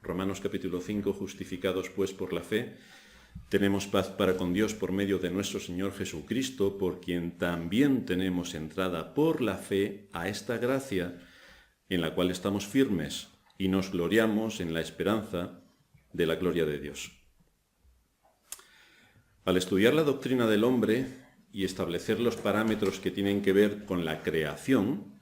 Romanos capítulo 5, justificados pues por la fe, tenemos paz para con Dios por medio de nuestro Señor Jesucristo, por quien también tenemos entrada por la fe a esta gracia en la cual estamos firmes y nos gloriamos en la esperanza de la gloria de Dios. Al estudiar la doctrina del hombre y establecer los parámetros que tienen que ver con la creación,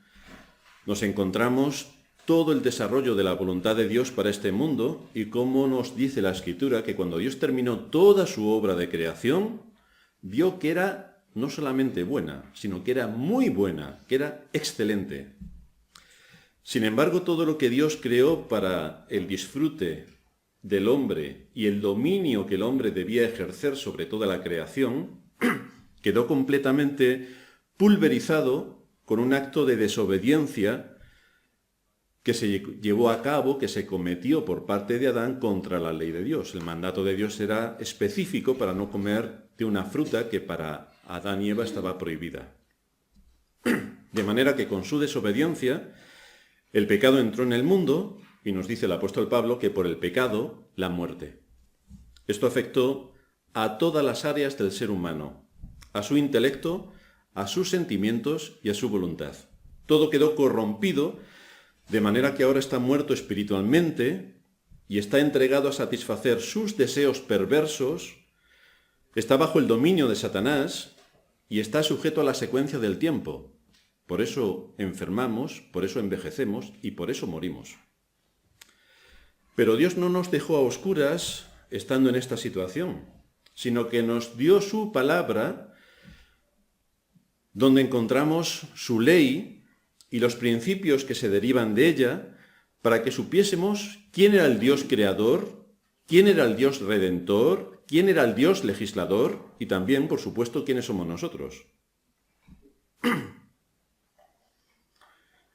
nos encontramos todo el desarrollo de la voluntad de Dios para este mundo y cómo nos dice la Escritura que cuando Dios terminó toda su obra de creación, vio que era no solamente buena, sino que era muy buena, que era excelente. Sin embargo, todo lo que Dios creó para el disfrute del hombre y el dominio que el hombre debía ejercer sobre toda la creación, quedó completamente pulverizado con un acto de desobediencia que se llevó a cabo, que se cometió por parte de Adán contra la ley de Dios. El mandato de Dios era específico para no comer de una fruta que para Adán y Eva estaba prohibida. De manera que con su desobediencia, el pecado entró en el mundo y nos dice el apóstol Pablo que por el pecado, la muerte. Esto afectó a todas las áreas del ser humano, a su intelecto, a sus sentimientos y a su voluntad. Todo quedó corrompido, de manera que ahora está muerto espiritualmente y está entregado a satisfacer sus deseos perversos, está bajo el dominio de Satanás y está sujeto a la secuencia del tiempo. Por eso enfermamos, por eso envejecemos y por eso morimos. Pero Dios no nos dejó a oscuras estando en esta situación, sino que nos dio su palabra, donde encontramos su ley y los principios que se derivan de ella, para que supiésemos quién era el Dios creador, quién era el Dios redentor, quién era el Dios legislador y también, por supuesto, quiénes somos nosotros.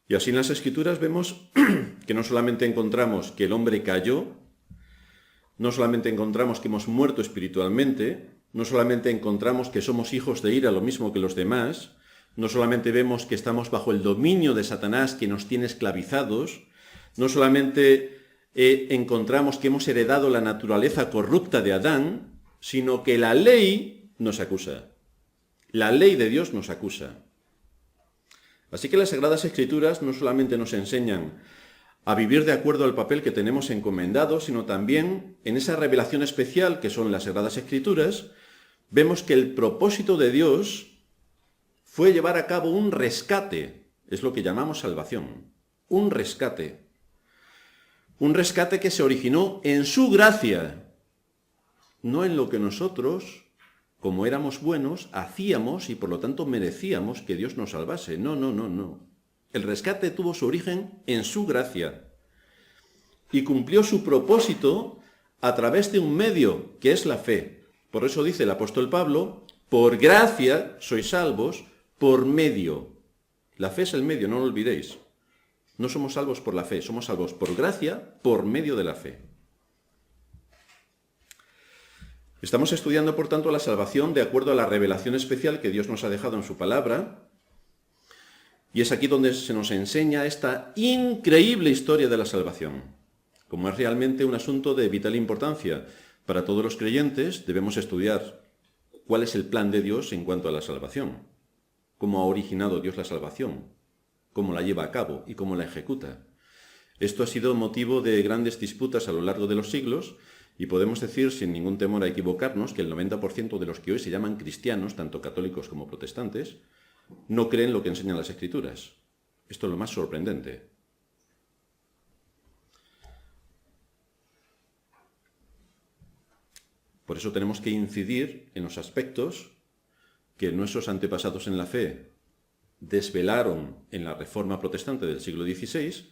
Y así en las Escrituras vemos que no solamente encontramos que el hombre cayó, no solamente encontramos que hemos muerto espiritualmente, no solamente encontramos que somos hijos de ira lo mismo que los demás, no solamente vemos que estamos bajo el dominio de Satanás que nos tiene esclavizados, no solamente encontramos que hemos heredado la naturaleza corrupta de Adán, sino que la ley nos acusa. La ley de Dios nos acusa. Así que las Sagradas Escrituras no solamente nos enseñan a vivir de acuerdo al papel que tenemos encomendado, sino también en esa revelación especial que son las Sagradas Escrituras, vemos que el propósito de Dios fue llevar a cabo un rescate, es lo que llamamos salvación, un rescate que se originó en su gracia, no en lo que nosotros, como éramos buenos, hacíamos y por lo tanto merecíamos que Dios nos salvase. No. El rescate tuvo su origen en su gracia y cumplió su propósito a través de un medio, que es la fe. Por eso dice el apóstol Pablo, por gracia sois salvos, por medio. La fe es el medio, no lo olvidéis. No somos salvos por la fe, somos salvos por gracia, por medio de la fe. Estamos estudiando, por tanto, la salvación de acuerdo a la revelación especial que Dios nos ha dejado en su palabra, y es aquí donde se nos enseña esta increíble historia de la salvación. Como es realmente un asunto de vital importancia para todos los creyentes, debemos estudiar cuál es el plan de Dios en cuanto a la salvación. Cómo ha originado Dios la salvación, cómo la lleva a cabo y cómo la ejecuta. Esto ha sido motivo de grandes disputas a lo largo de los siglos y podemos decir sin ningún temor a equivocarnos que el 90% de los que hoy se llaman cristianos, tanto católicos como protestantes, no creen lo que enseñan las Escrituras. Esto es lo más sorprendente. Por eso tenemos que incidir en los aspectos que nuestros antepasados en la fe desvelaron en la Reforma Protestante del siglo XVI,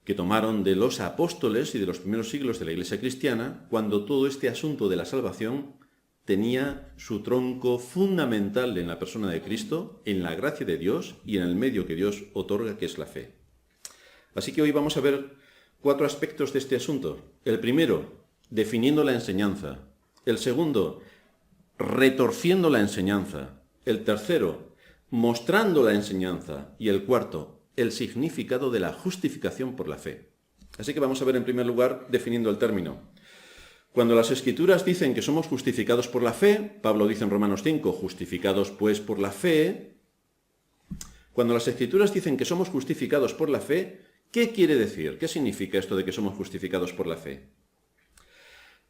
que tomaron de los apóstoles y de los primeros siglos de la Iglesia cristiana, cuando todo este asunto de la salvación tenía su tronco fundamental en la persona de Cristo, en la gracia de Dios y en el medio que Dios otorga, que es la fe. Así que hoy vamos a ver 4 aspectos de este asunto. El primero, definiendo la enseñanza. El segundo, retorciendo la enseñanza. El tercero, mostrando la enseñanza. Y el cuarto, el significado de la justificación por la fe. Así que vamos a ver en primer lugar definiendo el término. Cuando las Escrituras dicen que somos justificados por la fe, Pablo dice en Romanos 5, justificados pues por la fe. Cuando las Escrituras dicen que somos justificados por la fe, ¿qué quiere decir? ¿Qué significa esto de que somos justificados por la fe?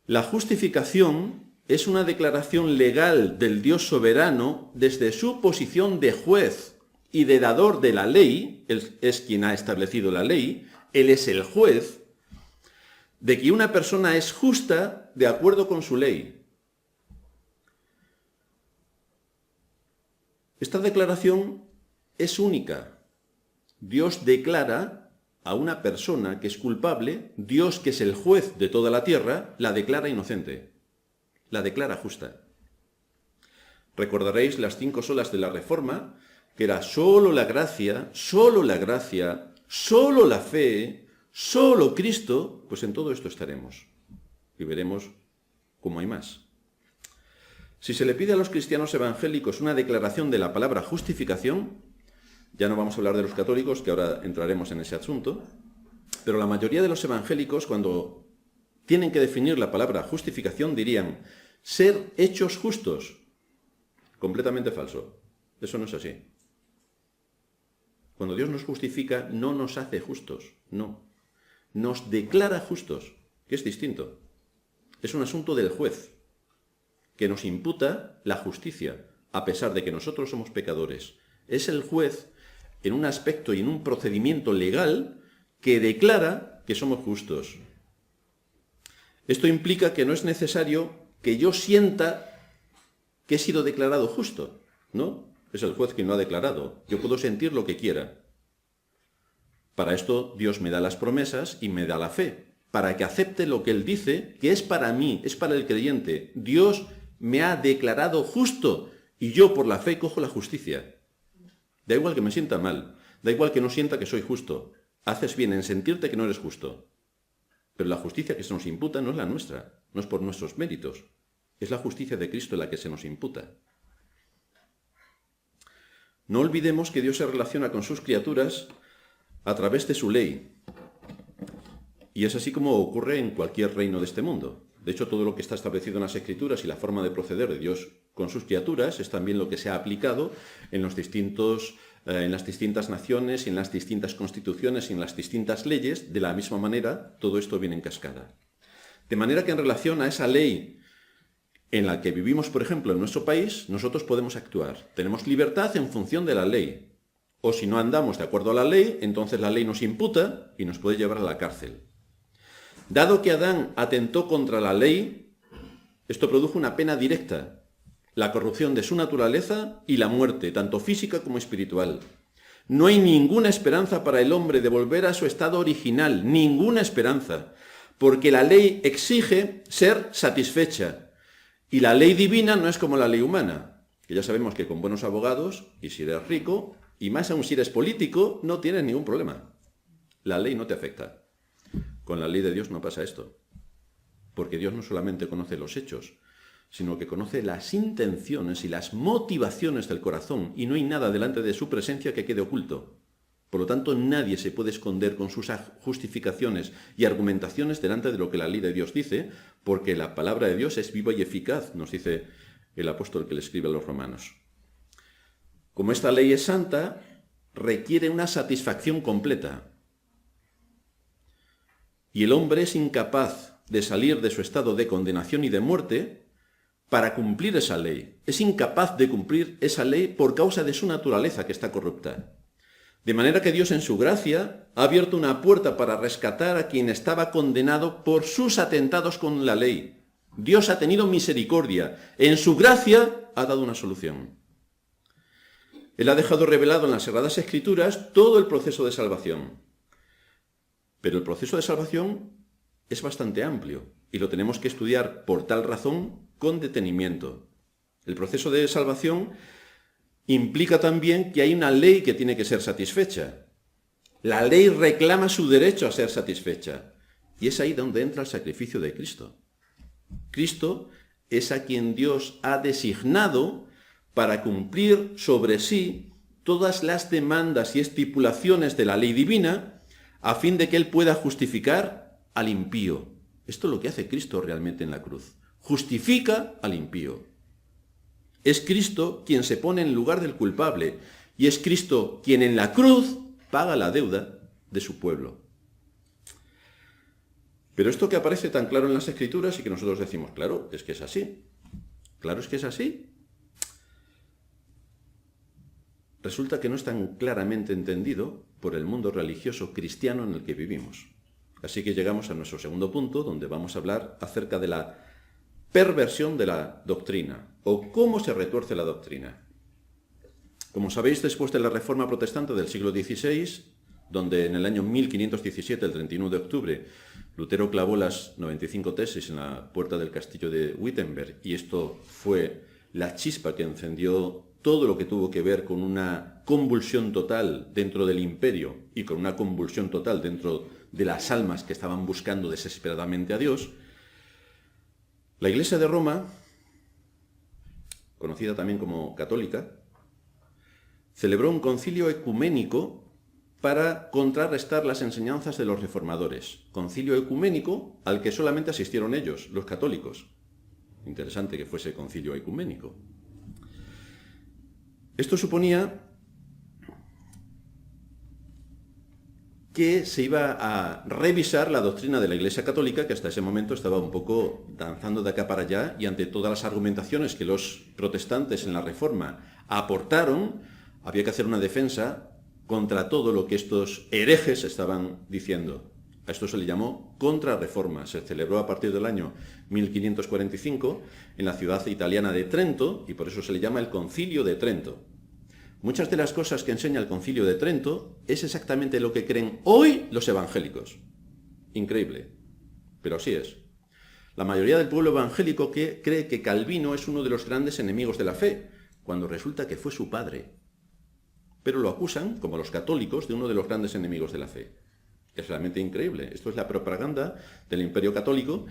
La justificación es una declaración legal del Dios soberano desde su posición de juez y de dador de la ley. Él es quien ha establecido la ley, Él es el juez, de que una persona es justa de acuerdo con su ley. Esta declaración es única. Dios declara a una persona que es culpable, Dios, que es el juez de toda la tierra, la declara inocente, la declara justa. Recordaréis las 5 solas de la Reforma, que era solo la gracia, solo la fe, solo Cristo. Pues en todo esto estaremos y veremos cómo hay más. Si se le pide a los cristianos evangélicos una declaración de la palabra justificación, ya no vamos a hablar de los católicos, que ahora entraremos en ese asunto, pero la mayoría de los evangélicos, cuando tienen que definir la palabra justificación, dirían ser hechos justos. Completamente falso. Eso no es así. Cuando Dios nos justifica, no nos hace justos, no. Nos declara justos, que es distinto. Es un asunto del juez, que nos imputa la justicia, a pesar de que nosotros somos pecadores. Es el juez, en un aspecto y en un procedimiento legal, que declara que somos justos. Esto implica que no es necesario que yo sienta que he sido declarado justo, ¿no? Es el juez quien lo ha declarado. Yo puedo sentir lo que quiera. Para esto Dios me da las promesas y me da la fe, para que acepte lo que Él dice, que es para mí, es para el creyente. Dios me ha declarado justo y yo por la fe cojo la justicia. Da igual que me sienta mal, da igual que no sienta que soy justo. Haces bien en sentirte que no eres justo. Pero la justicia que se nos imputa no es la nuestra, no es por nuestros méritos. Es la justicia de Cristo la que se nos imputa. No olvidemos que Dios se relaciona con sus criaturas a través de su ley. Y es así como ocurre en cualquier reino de este mundo. De hecho, todo lo que está establecido en las Escrituras y la forma de proceder de Dios con sus criaturas es también lo que se ha aplicado en las distintas naciones, y en las distintas constituciones y en las distintas leyes. De la misma manera, todo esto viene en cascada. De manera que en relación a esa ley en la que vivimos, por ejemplo, en nuestro país, nosotros podemos actuar. Tenemos libertad en función de la ley. O si no andamos de acuerdo a la ley, entonces la ley nos imputa y nos puede llevar a la cárcel. Dado que Adán atentó contra la ley, esto produjo una pena directa, la corrupción de su naturaleza y la muerte, tanto física como espiritual. No hay ninguna esperanza para el hombre de volver a su estado original, ninguna esperanza, porque la ley exige ser satisfecha. Y la ley divina no es como la ley humana, que ya sabemos que con buenos abogados, y si eres rico, y más aún si eres político, no tienes ningún problema. La ley no te afecta. Con la ley de Dios no pasa esto, porque Dios no solamente conoce los hechos, sino que conoce las intenciones y las motivaciones del corazón, y no hay nada delante de su presencia que quede oculto. Por lo tanto, nadie se puede esconder con sus justificaciones y argumentaciones delante de lo que la ley de Dios dice, porque la palabra de Dios es viva y eficaz, nos dice el apóstol que le escribe a los romanos. Como esta ley es santa, requiere una satisfacción completa. Y el hombre es incapaz de salir de su estado de condenación y de muerte para cumplir esa ley. Es incapaz de cumplir esa ley por causa de su naturaleza que está corrupta. De manera que Dios en su gracia ha abierto una puerta para rescatar a quien estaba condenado por sus atentados con la ley. Dios ha tenido misericordia. En su gracia ha dado una solución. Él ha dejado revelado en las Sagradas Escrituras todo el proceso de salvación. Pero el proceso de salvación es bastante amplio y lo tenemos que estudiar por tal razón con detenimiento. El proceso de salvación implica también que hay una ley que tiene que ser satisfecha. La ley reclama su derecho a ser satisfecha. Y es ahí donde entra el sacrificio de Cristo. Cristo es a quien Dios ha designado para cumplir sobre sí todas las demandas y estipulaciones de la ley divina, a fin de que Él pueda justificar al impío. Esto es lo que hace Cristo realmente en la cruz. Justifica al impío. Es Cristo quien se pone en lugar del culpable y es Cristo quien en la cruz paga la deuda de su pueblo. Pero esto que aparece tan claro en las Escrituras y que nosotros decimos, claro, es que es así. Claro, es que es así. Resulta que no es tan claramente entendido por el mundo religioso cristiano en el que vivimos. Así que llegamos a nuestro segundo punto, donde vamos a hablar acerca de la perversión de la doctrina, o cómo se retuerce la doctrina. Como sabéis, después de la Reforma Protestante del siglo XVI, donde en el año 1517, el 31 de octubre, Lutero clavó las 95 tesis en la puerta del castillo de Wittenberg, y esto fue la chispa que encendió todo lo que tuvo que ver con una convulsión total dentro del imperio y con una convulsión total dentro de las almas que estaban buscando desesperadamente a Dios, la Iglesia de Roma, conocida también como católica, celebró un concilio ecuménico para contrarrestar las enseñanzas de los reformadores. Concilio ecuménico al que solamente asistieron ellos, los católicos. Interesante que fuese concilio ecuménico. Esto suponía que se iba a revisar la doctrina de la Iglesia Católica, que hasta ese momento estaba un poco danzando de acá para allá, y ante todas las argumentaciones que los protestantes en la Reforma aportaron, había que hacer una defensa contra todo lo que estos herejes estaban diciendo. A esto se le llamó Contrarreforma. Se celebró a partir del año 1545 en la ciudad italiana de Trento, y por eso se le llama el Concilio de Trento. Muchas de las cosas que enseña el Concilio de Trento es exactamente lo que creen hoy los evangélicos. Increíble, pero así es. La mayoría del pueblo evangélico cree que Calvino es uno de los grandes enemigos de la fe, cuando resulta que fue su padre. Pero lo acusan, como los católicos, de uno de los grandes enemigos de la fe. Es realmente increíble. Esto es la propaganda del Imperio Católico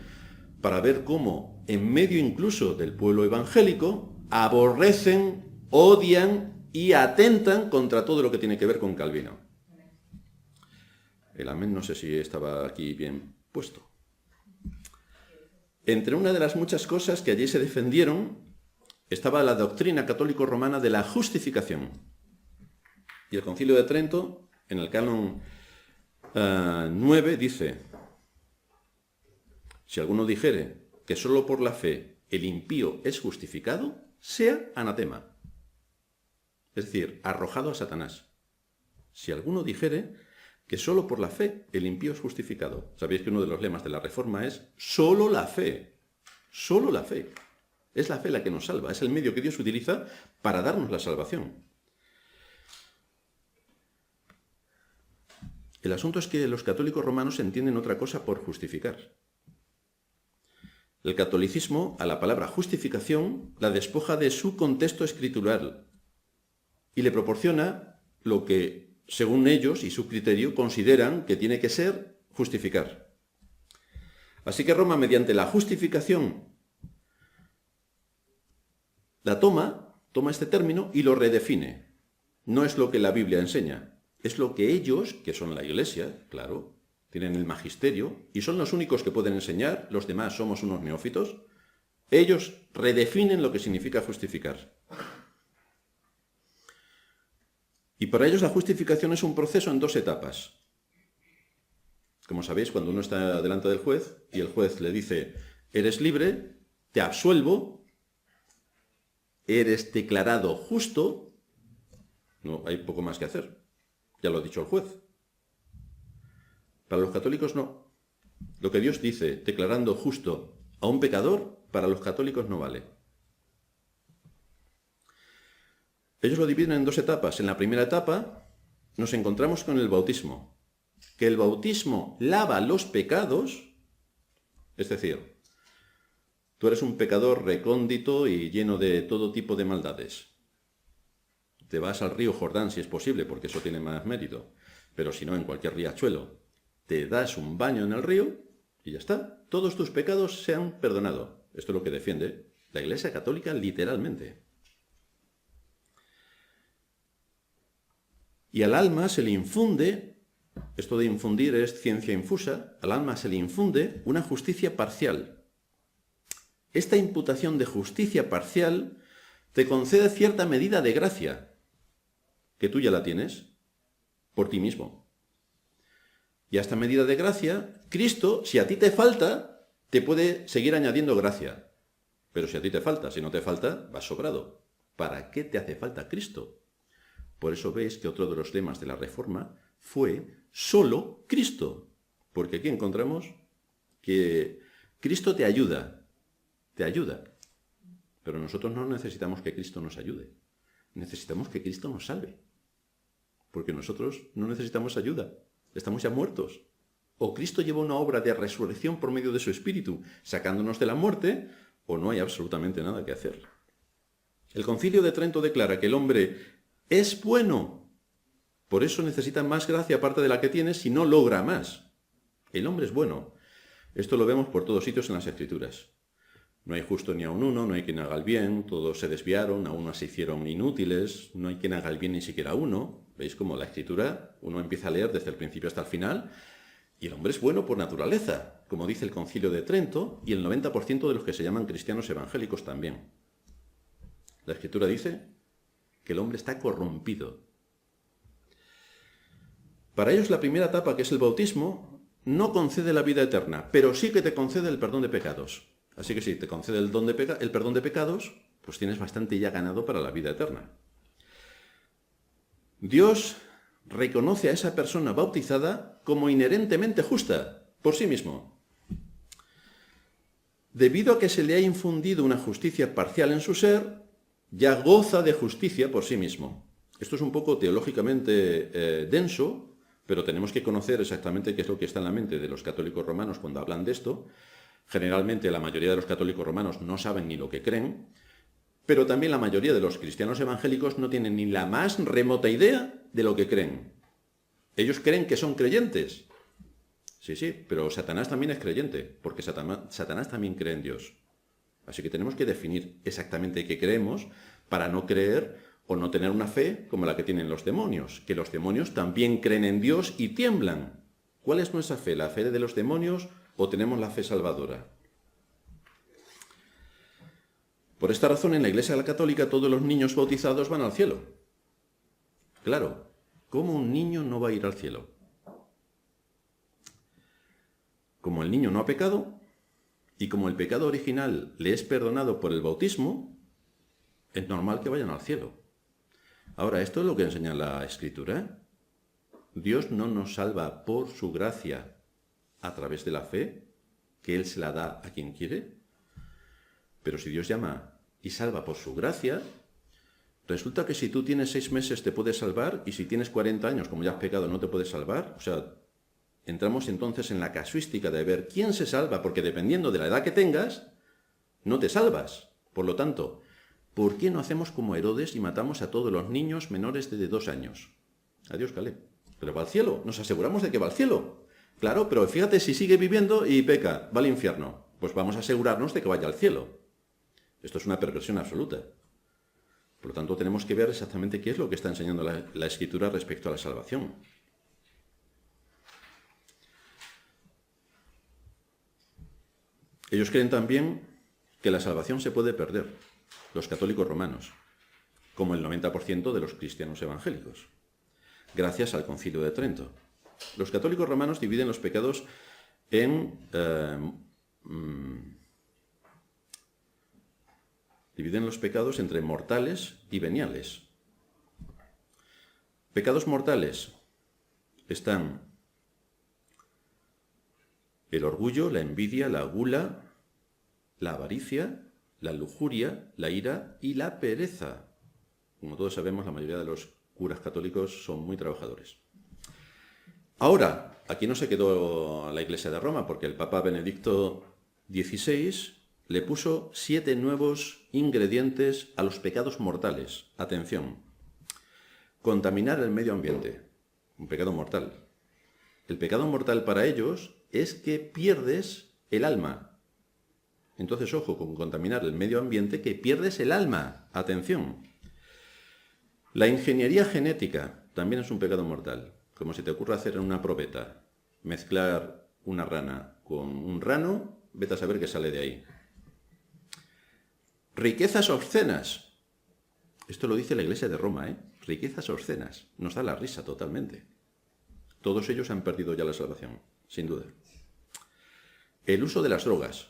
para ver cómo, en medio incluso del pueblo evangélico, aborrecen, odian y atentan contra todo lo que tiene que ver con Calvino. El amén no sé si estaba aquí bien puesto. Entre una de las muchas cosas que allí se defendieron estaba la doctrina católico-romana de la justificación. Y el Concilio de Trento, en el canon 9, dice: si alguno dijere que solo por la fe el impío es justificado, sea anatema. Es decir, arrojado a Satanás. Si alguno dijere que solo por la fe el impío es justificado. Sabéis que uno de los lemas de la Reforma es solo la fe. Solo la fe. Es la fe la que nos salva. Es el medio que Dios utiliza para darnos la salvación. El asunto es que los católicos romanos entienden otra cosa por justificar. El catolicismo, a la palabra justificación, la despoja de su contexto escritural y le proporciona lo que, según ellos y su criterio, consideran que tiene que ser justificar. Así que Roma, mediante la justificación, la toma este término y lo redefine. No es lo que la Biblia enseña, es lo que ellos, que son la Iglesia, claro, tienen el magisterio y son los únicos que pueden enseñar, los demás somos unos neófitos, ellos redefinen lo que significa justificar. Y para ellos la justificación es un proceso en dos etapas. Como sabéis, cuando uno está delante del juez y el juez le dice, eres libre, te absuelvo, eres declarado justo, no hay poco más que hacer. Ya lo ha dicho el juez. Para los católicos no. Lo que Dios dice, declarando justo a un pecador, para los católicos no vale. Ellos lo dividen en dos etapas. En la primera etapa nos encontramos con el bautismo. Que el bautismo lava los pecados, es decir, tú eres un pecador recóndito y lleno de todo tipo de maldades. Te vas al río Jordán si es posible, porque eso tiene más mérito. Pero si no, en cualquier riachuelo, te das un baño en el río y ya está. Todos tus pecados se han perdonado. Esto es lo que defiende la Iglesia Católica literalmente. Y al alma se le infunde Esto de infundir es ciencia infusa. Al alma se le infunde una justicia parcial. Esta imputación de justicia parcial te concede cierta medida de gracia, que tú ya la tienes por ti mismo. Y a esta medida de gracia, Cristo, si a ti te falta, te puede seguir añadiendo gracia. Pero si a ti te falta, si no te falta, vas sobrado. ¿Para qué te hace falta Cristo? Por eso veis que otro de los lemas de la Reforma fue solo Cristo. Porque aquí encontramos que Cristo te ayuda. Pero nosotros no necesitamos que Cristo nos ayude. Necesitamos que Cristo nos salve. Porque nosotros no necesitamos ayuda. Estamos ya muertos. O Cristo lleva una obra de resurrección por medio de su Espíritu, sacándonos de la muerte, o no hay absolutamente nada que hacer. El Concilio de Trento declara que el hombre es bueno. Por eso necesita más gracia aparte de la que tiene si no logra más. El hombre es bueno. Esto lo vemos por todos sitios en las Escrituras. No hay justo ni aun uno, no hay quien haga el bien, todos se desviaron, a unos se hicieron inútiles, no hay quien haga el bien ni siquiera uno. ¿Veis cómo la Escritura uno empieza a leer desde el principio hasta el final? Y el hombre es bueno por naturaleza, como dice el Concilio de Trento, y el 90% de los que se llaman cristianos evangélicos también. La Escritura dice que el hombre está corrompido. Para ellos la primera etapa, que es el bautismo, no concede la vida eterna, pero sí que te concede el perdón de pecados. Así que si te concede el perdón de pecados, pues tienes bastante ya ganado para la vida eterna. Dios reconoce a esa persona bautizada como inherentemente justa por sí mismo. Debido a que se le ha infundido una justicia parcial en su ser, ya goza de justicia por sí mismo. Esto es un poco teológicamente denso, pero tenemos que conocer exactamente qué es lo que está en la mente de los católicos romanos cuando hablan de esto. Generalmente la mayoría de los católicos romanos no saben ni lo que creen, pero también la mayoría de los cristianos evangélicos no tienen ni la más remota idea de lo que creen. Ellos creen que son creyentes. Sí, pero Satanás también es creyente, porque Satanás también cree en Dios. Así que tenemos que definir exactamente qué creemos para no creer o no tener una fe como la que tienen los demonios, que los demonios también creen en Dios y tiemblan. ¿Cuál es nuestra fe? ¿La fe de los demonios o tenemos la fe salvadora? Por esta razón, en la Iglesia Católica todos los niños bautizados van al cielo. Claro, ¿cómo un niño no va a ir al cielo? Como el niño no ha pecado, y como el pecado original le es perdonado por el bautismo, es normal que vayan al cielo. Ahora, esto es lo que enseña la Escritura. Dios no nos salva por su gracia a través de la fe, que Él se la da a quien quiere. Pero si Dios llama y salva por su gracia, resulta que si tú tienes 6 meses te puedes salvar, y si tienes 40 años, como ya has pecado, no te puedes salvar. O sea, entramos entonces en la casuística de ver quién se salva, porque dependiendo de la edad que tengas, no te salvas. Por lo tanto, ¿por qué no hacemos como Herodes y matamos a todos los niños menores de 2 años? Adiós, Caleb. Pero va al cielo, nos aseguramos de que va al cielo. Claro, pero fíjate, si sigue viviendo y peca, va al infierno, pues vamos a asegurarnos de que vaya al cielo. Esto es una perversión absoluta. Por lo tanto, tenemos que ver exactamente qué es lo que está enseñando la Escritura respecto a la salvación. Ellos creen también que la salvación se puede perder, los católicos romanos, como el 90% de los cristianos evangélicos, gracias al Concilio de Trento. Los católicos romanos dividen los pecados en entre mortales y veniales. Pecados mortales están el orgullo, la envidia, la gula, la avaricia, la lujuria, la ira y la pereza. Como todos sabemos, la mayoría de los curas católicos son muy trabajadores. Ahora, aquí no se quedó la Iglesia de Roma, porque el Papa Benedicto XVI le puso 7 nuevos ingredientes a los pecados mortales. Atención, contaminar el medio ambiente, un pecado mortal. El pecado mortal para ellos es que pierdes el alma. Entonces, ojo con contaminar el medio ambiente, que pierdes el alma. Atención. La ingeniería genética también es un pecado mortal. como si te ocurra hacer en una probeta, mezclar una rana con un rano, vete a saber qué sale de ahí. Riquezas obscenas. Esto lo dice la Iglesia de Roma, ¿eh? Riquezas obscenas. Nos da la risa totalmente. Todos ellos han perdido ya la salvación, sin duda. El uso de las drogas.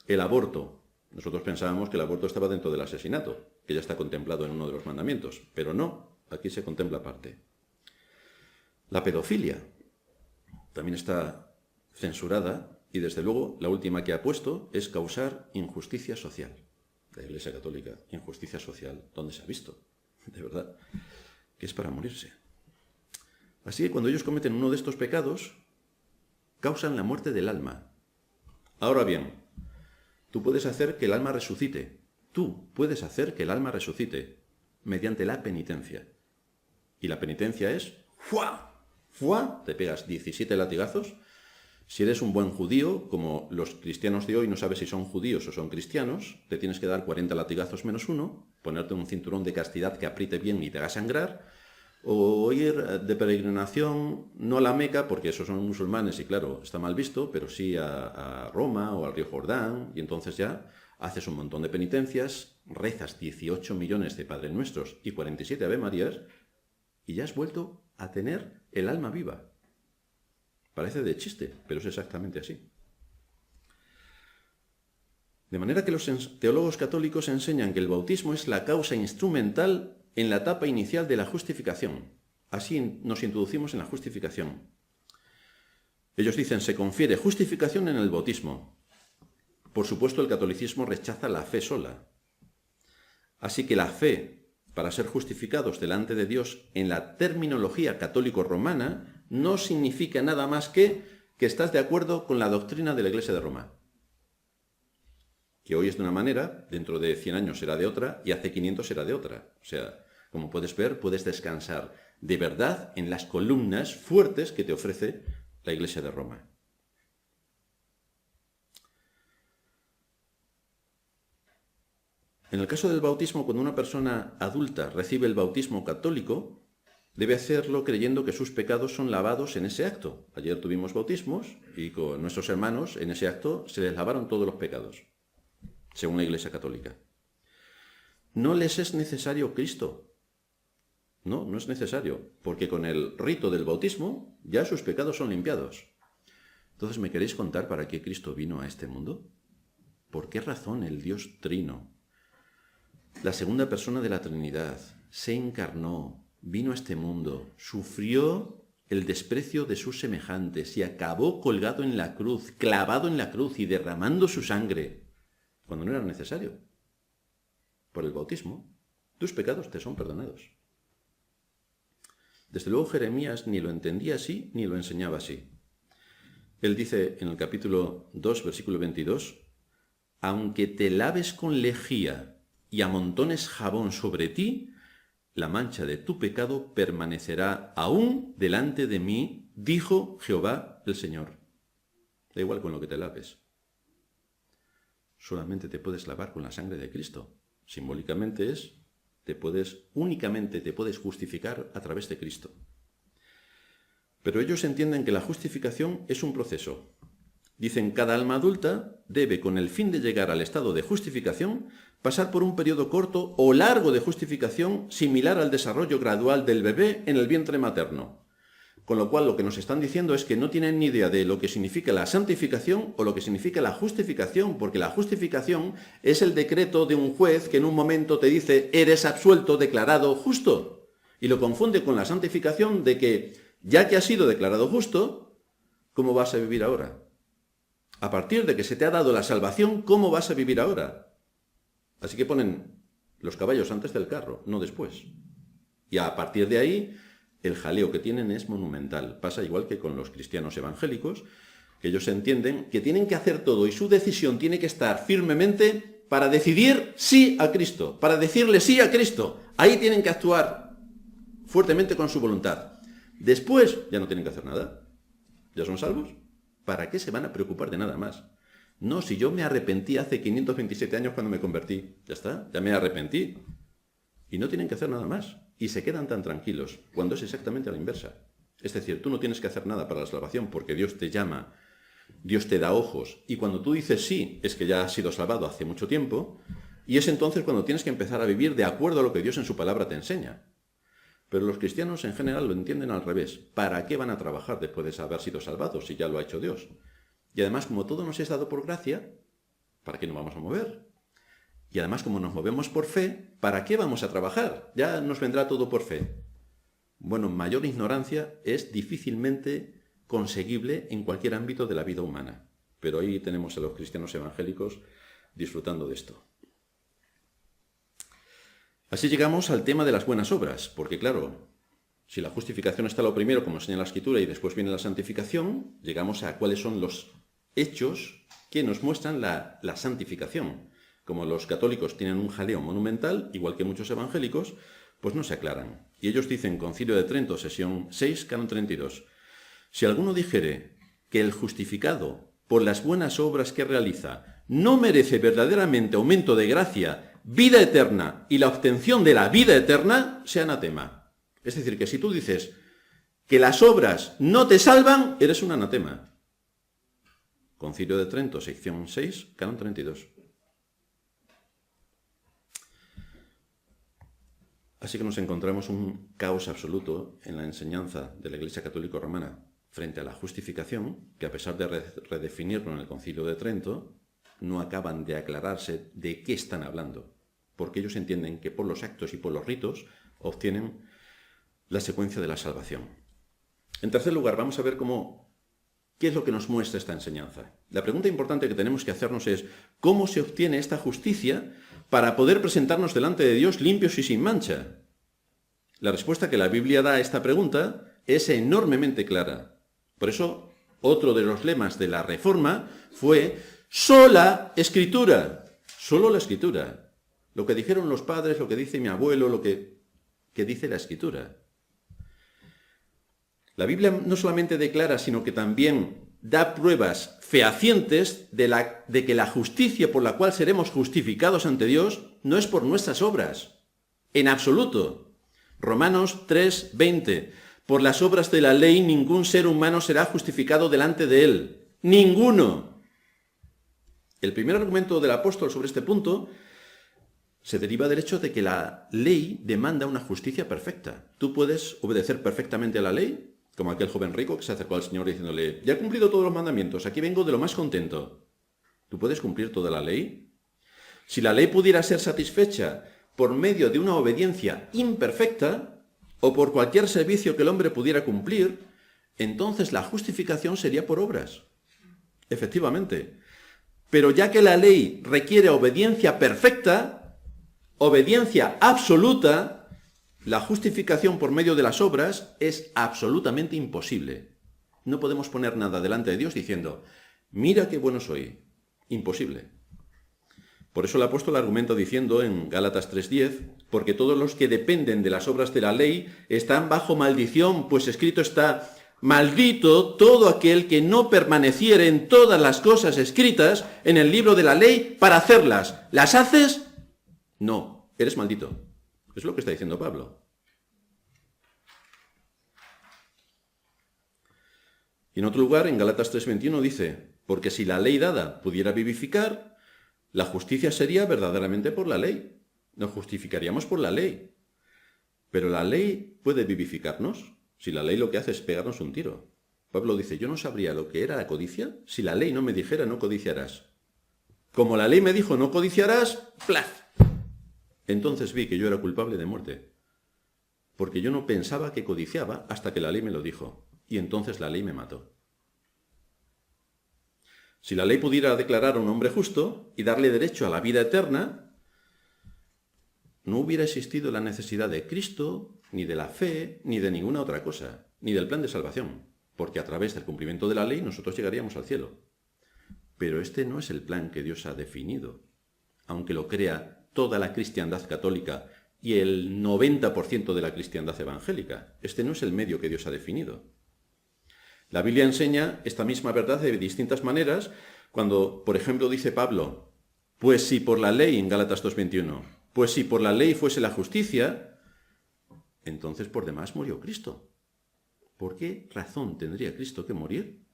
El aborto. Nosotros pensábamos que el aborto estaba dentro del asesinato, que ya está contemplado en uno de los mandamientos, pero no, aquí se contempla aparte. La pedofilia también está censurada y desde luego la última que ha puesto es causar injusticia social. La Iglesia Católica, injusticia social, ¿dónde se ha visto? De verdad, que es para morirse. Así que cuando ellos cometen uno de estos pecados, causan la muerte del alma. Ahora bien, tú puedes hacer que el alma resucite. Tú puedes hacer que el alma resucite mediante la penitencia. Y la penitencia es ¡fua! ¡Fua! Te pegas 17 latigazos. Si eres un buen judío, como los cristianos de hoy no sabes si son judíos o son cristianos, te tienes que dar 40 latigazos menos uno, ponerte un cinturón de castidad que apriete bien y te haga sangrar, o ir de peregrinación, no a la Meca, porque esos son musulmanes y claro, está mal visto, pero sí a Roma o al río Jordán, y entonces ya haces un montón de penitencias, rezas 18 millones de Padres Nuestros y 47 Ave Marías, y ya has vuelto a tener el alma viva. Parece de chiste, pero es exactamente así. De manera que los teólogos católicos enseñan que el bautismo es la causa instrumental en la etapa inicial de la justificación. Así nos introducimos en la justificación. Ellos dicen, se confiere justificación en el bautismo. Por supuesto, el catolicismo rechaza la fe sola. Así que la fe, para ser justificados delante de Dios en la terminología católico-romana, no significa nada más que estás de acuerdo con la doctrina de la Iglesia de Roma. Que hoy es de una manera, dentro de 100 años será de otra, y hace 500 será de otra. O sea, como puedes ver, puedes descansar de verdad en las columnas fuertes que te ofrece la Iglesia de Roma. En el caso del bautismo, cuando una persona adulta recibe el bautismo católico, debe hacerlo creyendo que sus pecados son lavados en ese acto. Ayer tuvimos bautismos y con nuestros hermanos en ese acto se les lavaron todos los pecados, según la Iglesia Católica. No les es necesario Cristo. No, no es necesario, porque con el rito del bautismo ya sus pecados son limpiados. Entonces, ¿me queréis contar para qué Cristo vino a este mundo? ¿Por qué razón el Dios Trino, la segunda persona de la Trinidad, se encarnó, vino a este mundo, sufrió el desprecio de sus semejantes y acabó colgado en la cruz, clavado en la cruz y derramando su sangre, cuando no era necesario? Por el bautismo, tus pecados te son perdonados. Desde luego Jeremías ni lo entendía así, ni lo enseñaba así. Él dice en el capítulo 2, versículo 22, aunque te laves con lejía y amontones jabón sobre ti, la mancha de tu pecado permanecerá aún delante de mí, dijo Jehová el Señor. Da igual con lo que te laves. Solamente te puedes lavar con la sangre de Cristo. Simbólicamente únicamente te puedes justificar a través de Cristo. Pero ellos entienden que la justificación es un proceso. Dicen, cada alma adulta debe, con el fin de llegar al estado de justificación, pasar por un periodo corto o largo de justificación similar al desarrollo gradual del bebé en el vientre materno. Con lo cual, lo que nos están diciendo es que no tienen ni idea de lo que significa la santificación o lo que significa la justificación, porque la justificación es el decreto de un juez que en un momento te dice, eres absuelto, declarado justo. Y lo confunde con la santificación de que, ya que has sido declarado justo, ¿cómo vas a vivir ahora? A partir de que se te ha dado la salvación, ¿cómo vas a vivir ahora? Así que ponen los caballos antes del carro, no después. Y a partir de ahí, el jaleo que tienen es monumental. Pasa igual que con los cristianos evangélicos, que ellos entienden que tienen que hacer todo y su decisión tiene que estar firmemente para decidir sí a Cristo, para decirle sí a Cristo. Ahí tienen que actuar fuertemente con su voluntad. Después ya no tienen que hacer nada. ¿Ya son salvos? ¿Para qué se van a preocupar de nada más? No, si yo me arrepentí hace 527 años cuando me convertí, ya está, ya me arrepentí. Y no tienen que hacer nada más. y se quedan tan tranquilos, cuando es exactamente a la inversa. Es decir, tú no tienes que hacer nada para la salvación porque Dios te llama, Dios te da ojos, y cuando tú dices sí, es que ya has sido salvado hace mucho tiempo, y es entonces cuando tienes que empezar a vivir de acuerdo a lo que Dios en su palabra te enseña. Pero los cristianos en general lo entienden al revés. ¿Para qué van a trabajar después de haber sido salvados si ya lo ha hecho Dios? Y además, como todo nos es dado por gracia, ¿para qué nos vamos a mover? Y además, como nos movemos por fe, ¿para qué vamos a trabajar? Ya nos vendrá todo por fe. Bueno, mayor ignorancia es difícilmente conseguible en cualquier ámbito de la vida humana. Pero ahí tenemos a los cristianos evangélicos disfrutando de esto. Así llegamos al tema de las buenas obras, porque claro, si la justificación está lo primero, como enseña la Escritura, y después viene la santificación, llegamos a cuáles son los hechos que nos muestran la santificación. Como los católicos tienen un jaleo monumental, igual que muchos evangélicos, pues no se aclaran. Y ellos dicen, Concilio de Trento, sesión 6, canon 32, si alguno dijere que el justificado por las buenas obras que realiza no merece verdaderamente aumento de gracia, vida eterna y la obtención de la vida eterna, sea anatema. Es decir, que si tú dices que las obras no te salvan, eres un anatema. Concilio de Trento, sección 6, canon 32. Así que nos encontramos un caos absoluto en la enseñanza de la Iglesia Católica Romana frente a la justificación, que a pesar de redefinirlo en el Concilio de Trento, no acaban de aclararse de qué están hablando, porque ellos entienden que por los actos y por los ritos obtienen la secuencia de la salvación. En tercer lugar, vamos a ver qué es lo que nos muestra esta enseñanza. La pregunta importante que tenemos que hacernos es, ¿cómo se obtiene esta justicia para poder presentarnos delante de Dios limpios y sin mancha? La respuesta que la Biblia da a esta pregunta es enormemente clara. Por eso, otro de los lemas de la Reforma fue sola Escritura, solo la Escritura. Lo que dijeron los padres, lo que dice mi abuelo, lo que dice la Escritura. La Biblia no solamente declara, sino que también da pruebas fehacientes de que la justicia por la cual seremos justificados ante Dios no es por nuestras obras, en absoluto. Romanos 3:20. Por las obras de la ley ningún ser humano será justificado delante de él. Ninguno. El primer argumento del apóstol sobre este punto se deriva del hecho de que la ley demanda una justicia perfecta. Tú puedes obedecer perfectamente a la ley, como aquel joven rico que se acercó al Señor diciéndole, ya he cumplido todos los mandamientos, aquí vengo de lo más contento. ¿Tú puedes cumplir toda la ley? Si la ley pudiera ser satisfecha por medio de una obediencia imperfecta, o por cualquier servicio que el hombre pudiera cumplir, entonces la justificación sería por obras. Efectivamente. Pero ya que la ley requiere obediencia perfecta, obediencia absoluta, la justificación por medio de las obras es absolutamente imposible. No podemos poner nada delante de Dios diciendo, mira qué bueno soy. Imposible. Por eso el apóstol argumenta diciendo en Gálatas 3:10, porque todos los que dependen de las obras de la ley están bajo maldición, pues escrito está, maldito todo aquel que no permaneciere en todas las cosas escritas en el libro de la ley para hacerlas. ¿Las haces? No, eres maldito. Es lo que está diciendo Pablo. Y en otro lugar, en Gálatas 3:21 dice, porque si la ley dada pudiera vivificar, la justicia sería verdaderamente por la ley. Nos justificaríamos por la ley. Pero la ley puede vivificarnos si la ley lo que hace es pegarnos un tiro. Pablo dice, yo no sabría lo que era la codicia si la ley no me dijera no codiciarás. Como la ley me dijo no codiciarás, ¡plaf! Entonces vi que yo era culpable de muerte. Porque yo no pensaba que codiciaba hasta que la ley me lo dijo. Y entonces la ley me mató. Si la ley pudiera declarar a un hombre justo y darle derecho a la vida eterna, no hubiera existido la necesidad de Cristo, ni de la fe, ni de ninguna otra cosa, ni del plan de salvación, porque a través del cumplimiento de la ley nosotros llegaríamos al cielo. Pero este no es el plan que Dios ha definido, aunque lo crea toda la cristiandad católica y el 90% de la cristiandad evangélica. Este no es el medio que Dios ha definido. La Biblia enseña esta misma verdad de distintas maneras cuando, por ejemplo, dice Pablo, pues si por la ley, en Gálatas 2:21, pues si por la ley fuese la justicia, entonces por demás murió Cristo. ¿Por qué razón tendría Cristo que morir?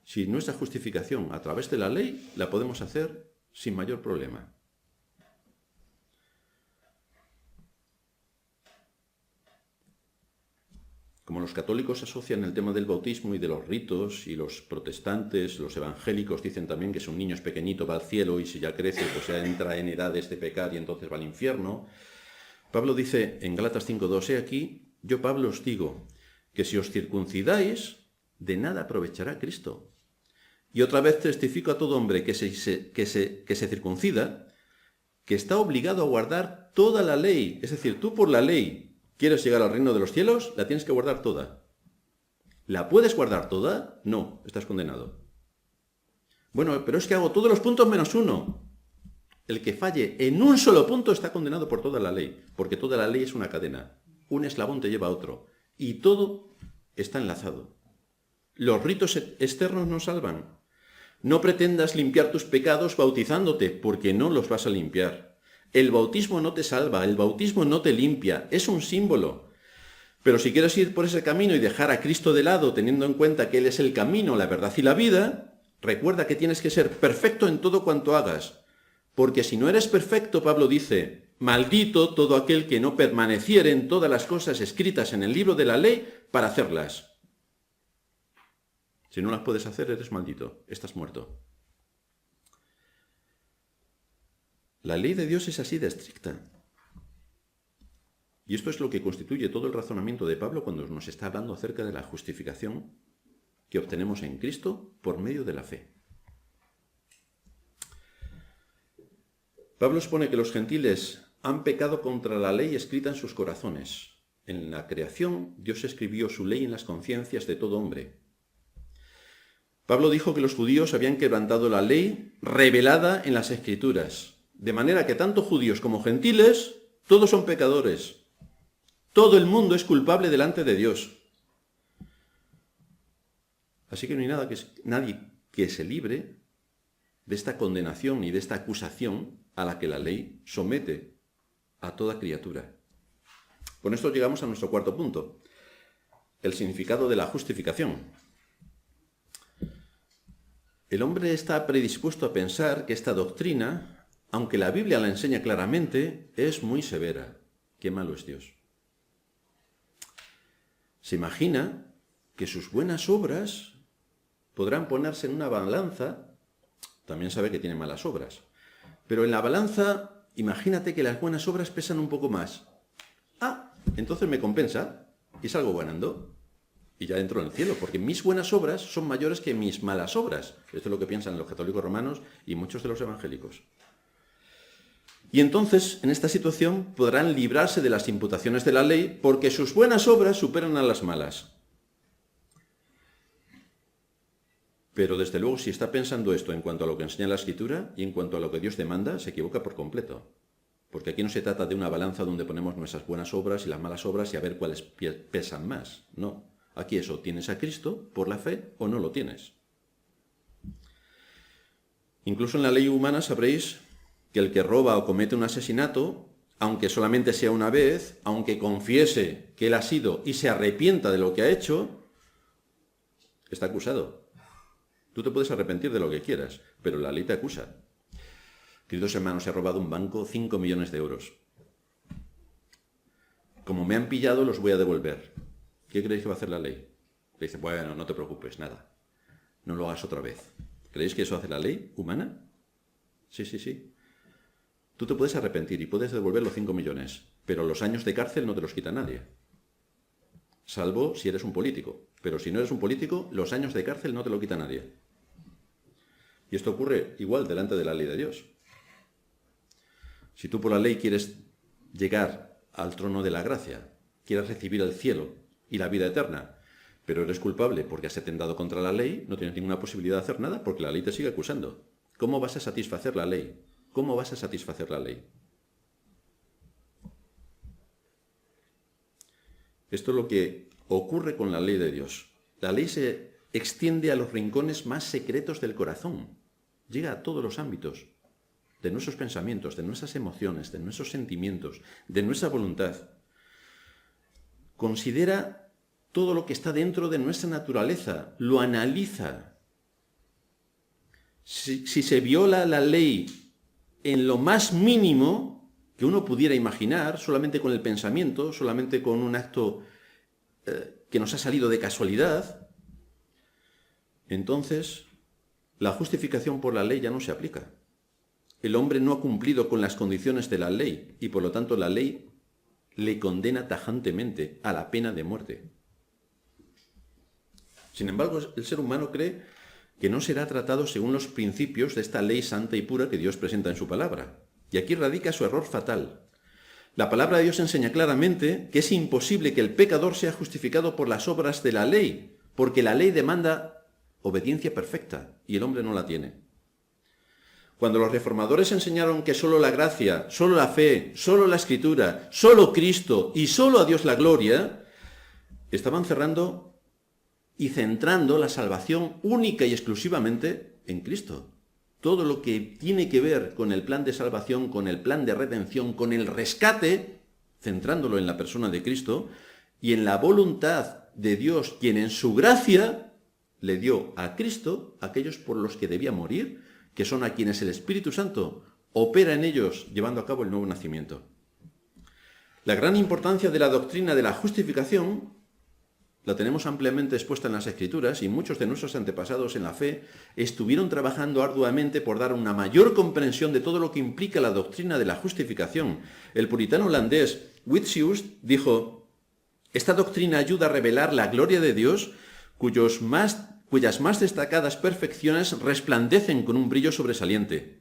Si nuestra justificación a través de la ley la podemos hacer sin mayor problema. Como los católicos asocian el tema del bautismo y de los ritos, y los protestantes, los evangélicos dicen también que si un niño es pequeñito va al cielo y si ya crece pues ya entra en edades de pecar y entonces va al infierno, Pablo dice en Gálatas 5:2, he aquí, yo Pablo os digo, que si os circuncidáis, de nada aprovechará Cristo. Y otra vez testifico a todo hombre que se circuncida, que está obligado a guardar toda la ley. Es decir, tú por la ley quieres llegar al reino de los cielos, la tienes que guardar toda. ¿La puedes guardar toda? No, estás condenado. Bueno, pero es que hago todos los puntos menos uno. El que falle en un solo punto está condenado por toda la ley, porque toda la ley es una cadena. Un eslabón te lleva a otro. Y todo está enlazado. Los ritos externos no salvan. No pretendas limpiar tus pecados bautizándote, porque no los vas a limpiar. El bautismo no te salva, el bautismo no te limpia, es un símbolo. Pero si quieres ir por ese camino y dejar a Cristo de lado, teniendo en cuenta que Él es el camino, la verdad y la vida, recuerda que tienes que ser perfecto en todo cuanto hagas. Porque si no eres perfecto, Pablo dice, maldito todo aquel que no permaneciere en todas las cosas escritas en el libro de la ley para hacerlas. Si no las puedes hacer, eres maldito, estás muerto. La ley de Dios es así de estricta. Y esto es lo que constituye todo el razonamiento de Pablo cuando nos está hablando acerca de la justificación que obtenemos en Cristo por medio de la fe. Pablo expone que los gentiles han pecado contra la ley escrita en sus corazones. En la creación, Dios escribió su ley en las conciencias de todo hombre. Pablo dijo que los judíos habían quebrantado la ley revelada en las Escrituras. De manera que tanto judíos como gentiles, todos son pecadores. Todo el mundo es culpable delante de Dios. Así que no hay nadie que se libre de esta condenación y de esta acusación a la que la ley somete a toda criatura. Con esto llegamos a nuestro cuarto punto, el significado de la justificación. El hombre está predispuesto a pensar que esta doctrina, aunque la Biblia la enseña claramente, es muy severa. Qué malo es Dios. Se imagina que sus buenas obras podrán ponerse en una balanza, también sabe que tiene malas obras, pero en la balanza, imagínate que las buenas obras pesan un poco más. Entonces me compensa y salgo ganando. Y ya entro en el cielo, porque mis buenas obras son mayores que mis malas obras. Esto es lo que piensan los católicos romanos y muchos de los evangélicos. Y entonces, en esta situación, podrán librarse de las imputaciones de la ley porque sus buenas obras superan a las malas. Pero desde luego, si está pensando esto en cuanto a lo que enseña la Escritura y en cuanto a lo que Dios demanda, se equivoca por completo. Porque aquí no se trata de una balanza donde ponemos nuestras buenas obras y las malas obras y a ver cuáles pesan más. No. Aquí es o tienes a Cristo por la fe o no lo tienes. Incluso en la ley humana sabréis que el que roba o comete un asesinato, aunque solamente sea una vez, aunque confiese que él ha sido y se arrepienta de lo que ha hecho, está acusado. Tú te puedes arrepentir de lo que quieras, pero la ley te acusa. Queridos hermanos, he robado un banco 5 millones de euros. Como me han pillado, los voy a devolver. ¿Qué creéis que va a hacer la ley? Le dice, bueno, no te preocupes, nada. No lo hagas otra vez. ¿Creéis que eso hace la ley humana? Sí. Tú te puedes arrepentir y puedes devolver los 5 millones, pero los años de cárcel no te los quita nadie. Salvo si eres un político. Pero si no eres un político, los años de cárcel no te lo quita nadie. Y esto ocurre igual delante de la ley de Dios. Si tú por la ley quieres llegar al trono de la gracia, quieres recibir el cielo y la vida eterna, pero eres culpable porque has atentado contra la ley, no tienes ninguna posibilidad de hacer nada porque la ley te sigue acusando. ¿Cómo vas a satisfacer la ley? ¿Cómo vas a satisfacer la ley? Esto es lo que ocurre con la ley de Dios. La ley se extiende a los rincones más secretos del corazón. Llega a todos los ámbitos de nuestros pensamientos, de nuestras emociones, de nuestros sentimientos, de nuestra voluntad. considera todo lo que está dentro de nuestra naturaleza, lo analiza. Si se viola la ley en lo más mínimo que uno pudiera imaginar, solamente con el pensamiento, solamente con un acto que nos ha salido de casualidad, entonces la justificación por la ley ya no se aplica. El hombre no ha cumplido con las condiciones de la ley y por lo tanto la ley le condena tajantemente a la pena de muerte. Sin embargo, el ser humano cree que no será tratado según los principios de esta ley santa y pura que Dios presenta en su palabra. Y aquí radica su error fatal. La palabra de Dios enseña claramente que es imposible que el pecador sea justificado por las obras de la ley, porque la ley demanda obediencia perfecta y el hombre no la tiene. Cuando los reformadores enseñaron que solo la gracia, solo la fe, solo la Escritura, solo Cristo y solo a Dios la gloria, estaban cerrando y centrando la salvación única y exclusivamente en Cristo. Todo lo que tiene que ver con el plan de salvación, con el plan de redención, con el rescate, centrándolo en la persona de Cristo y en la voluntad de Dios, quien en su gracia le dio a Cristo aquellos por los que debía morir, que son a quienes el Espíritu Santo opera en ellos llevando a cabo el nuevo nacimiento. La gran importancia de la doctrina de la justificación la tenemos ampliamente expuesta en las Escrituras y muchos de nuestros antepasados en la fe estuvieron trabajando arduamente por dar una mayor comprensión de todo lo que implica la doctrina de la justificación. El puritano holandés Witsius dijo: esta doctrina ayuda a revelar la gloria de Dios, cuyas más destacadas perfecciones resplandecen con un brillo sobresaliente.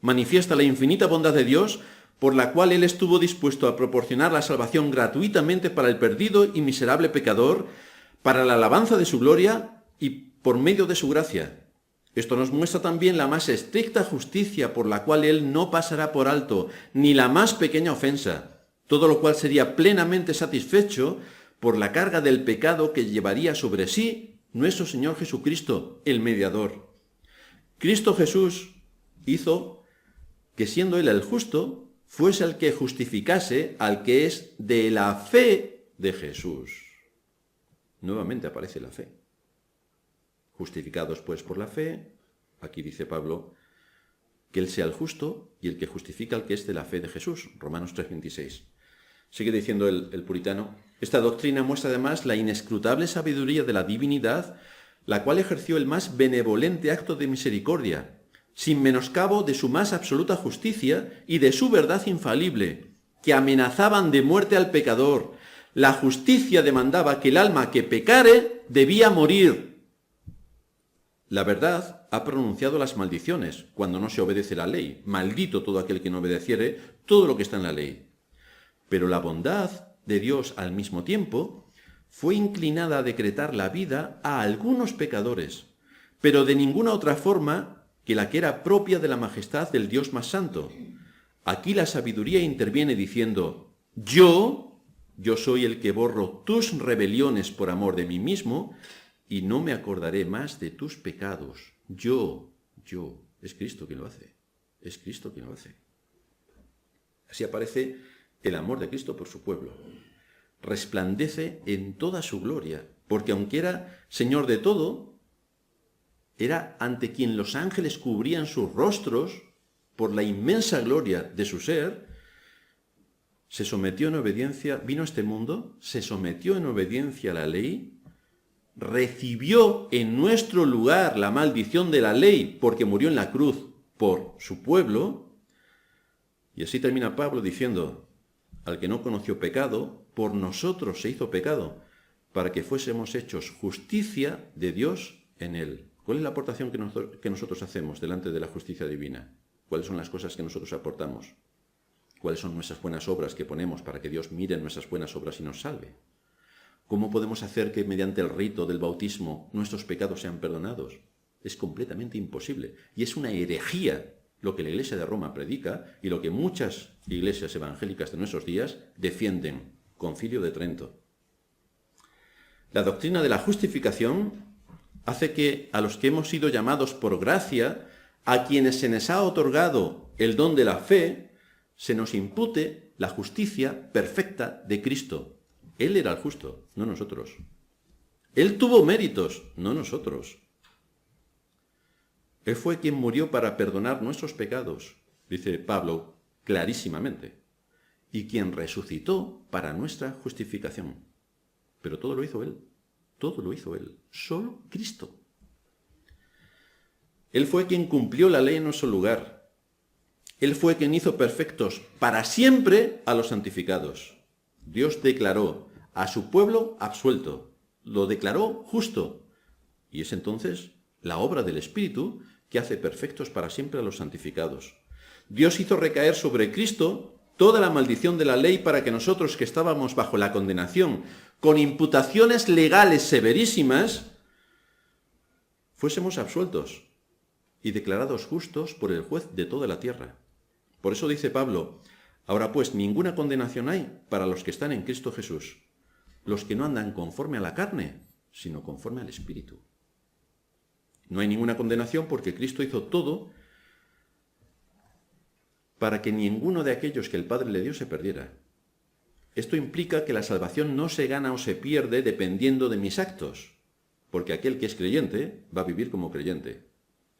Manifiesta la infinita bondad de Dios, por la cual Él estuvo dispuesto a proporcionar la salvación gratuitamente para el perdido y miserable pecador, para la alabanza de su gloria y por medio de su gracia. Esto nos muestra también la más estricta justicia por la cual Él no pasará por alto ni la más pequeña ofensa, todo lo cual sería plenamente satisfecho por la carga del pecado que llevaría sobre sí nuestro Señor Jesucristo, el mediador. Cristo Jesús hizo que, siendo Él el justo, fuese el que justificase al que es de la fe de Jesús. Nuevamente aparece la fe. Justificados pues por la fe, aquí dice Pablo, que Él sea el justo y el que justifica al que es de la fe de Jesús. Romanos 3:26. Sigue diciendo el puritano: esta doctrina muestra además la inescrutable sabiduría de la divinidad, la cual ejerció el más benevolente acto de misericordia, sin menoscabo de su más absoluta justicia y de su verdad infalible, que amenazaban de muerte al pecador. La justicia demandaba que el alma que pecare debía morir. La verdad ha pronunciado las maldiciones cuando no se obedece la ley. Maldito todo aquel que no obedeciere todo lo que está en la ley. Pero la bondad de Dios al mismo tiempo fue inclinada a decretar la vida a algunos pecadores, pero de ninguna otra forma que la que era propia de la majestad del Dios más santo. Aquí la sabiduría interviene diciendo: yo soy el que borro tus rebeliones por amor de mí mismo y no me acordaré más de tus pecados. Yo. Es Cristo quien lo hace. Es Cristo quien lo hace. Así aparece el amor de Cristo por su pueblo. Resplandece en toda su gloria, porque aunque era Señor de todo, era ante quien los ángeles cubrían sus rostros por la inmensa gloria de su ser, se sometió en obediencia, vino a este mundo, se sometió en obediencia a la ley, recibió en nuestro lugar la maldición de la ley porque murió en la cruz por su pueblo, y así termina Pablo diciendo: al que no conoció pecado, por nosotros se hizo pecado, para que fuésemos hechos justicia de Dios en él. ¿Cuál es la aportación que nosotros hacemos delante de la justicia divina? ¿Cuáles son las cosas que nosotros aportamos? ¿Cuáles son nuestras buenas obras que ponemos para que Dios mire nuestras buenas obras y nos salve? ¿Cómo podemos hacer que mediante el rito del bautismo nuestros pecados sean perdonados? Es completamente imposible y es una herejía lo que la Iglesia de Roma predica y lo que muchas iglesias evangélicas de nuestros días defienden. Concilio de Trento. La doctrina de la justificación hace que a los que hemos sido llamados por gracia, a quienes se les ha otorgado el don de la fe, se nos impute la justicia perfecta de Cristo. Él era el justo, no nosotros. Él tuvo méritos, no nosotros. Él fue quien murió para perdonar nuestros pecados, dice Pablo clarísimamente, y quien resucitó para nuestra justificación. Pero todo lo hizo Él, solo Cristo. Él fue quien cumplió la ley en nuestro lugar. Él fue quien hizo perfectos para siempre a los santificados. Dios declaró a su pueblo absuelto, lo declaró justo, y es entonces la obra del Espíritu que hace perfectos para siempre a los santificados. Dios hizo recaer sobre Cristo toda la maldición de la ley para que nosotros que estábamos bajo la condenación, con imputaciones legales severísimas, fuésemos absueltos y declarados justos por el juez de toda la tierra. Por eso dice Pablo, ahora pues ninguna condenación hay para los que están en Cristo Jesús, los que no andan conforme a la carne, sino conforme al Espíritu. No hay ninguna condenación porque Cristo hizo todo para que ninguno de aquellos que el Padre le dio se perdiera. Esto implica que la salvación no se gana o se pierde dependiendo de mis actos, porque aquel que es creyente va a vivir como creyente.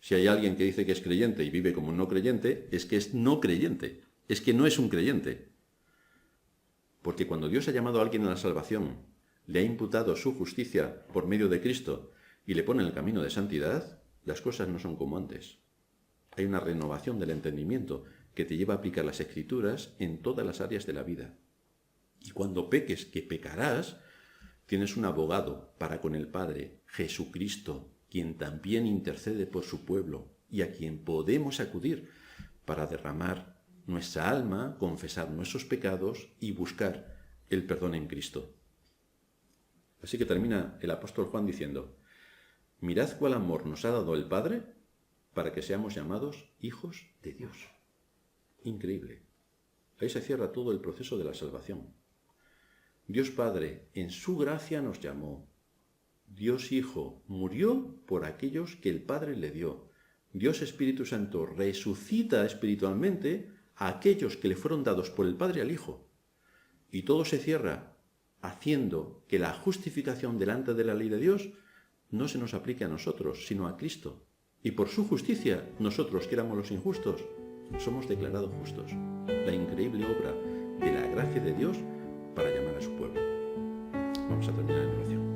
Si hay alguien que dice que es creyente y vive como no creyente, es que es no creyente, es que no es un creyente. Porque cuando Dios ha llamado a alguien a la salvación, le ha imputado su justicia por medio de Cristo y le pone en el camino de santidad, las cosas no son como antes. Hay una renovación del entendimiento que te lleva a aplicar las Escrituras en todas las áreas de la vida. Y cuando peques, que pecarás, tienes un abogado para con el Padre, Jesucristo, quien también intercede por su pueblo y a quien podemos acudir para derramar nuestra alma, confesar nuestros pecados y buscar el perdón en Cristo. Así que termina el apóstol Juan diciendo, mirad cuál amor nos ha dado el Padre para que seamos llamados hijos de Dios. Increíble. Ahí se cierra todo el proceso de la salvación. Dios Padre, en su gracia nos llamó. Dios Hijo murió por aquellos que el Padre le dio. Dios Espíritu Santo resucita espiritualmente a aquellos que le fueron dados por el Padre al Hijo. Y todo se cierra haciendo que la justificación delante de la ley de Dios no se nos aplique a nosotros, sino a Cristo. Y por su justicia, nosotros que éramos los injustos, somos declarados justos. La increíble obra de la gracia de Dios para llamar a su pueblo. Vamos a terminar en oración.